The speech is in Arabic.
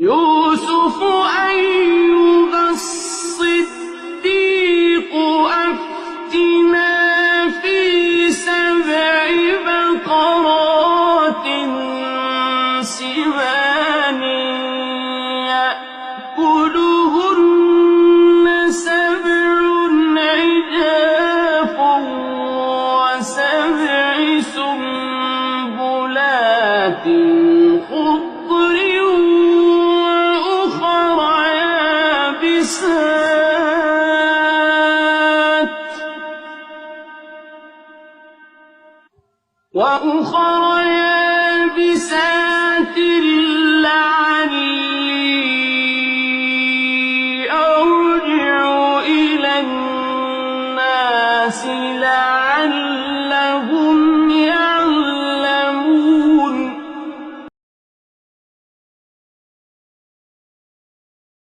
يوسف أيها الصديق أفتنا في 7 بقرات سمان يأكلهن 7 عجاف و7 سنبلات خضر وأخر يابسات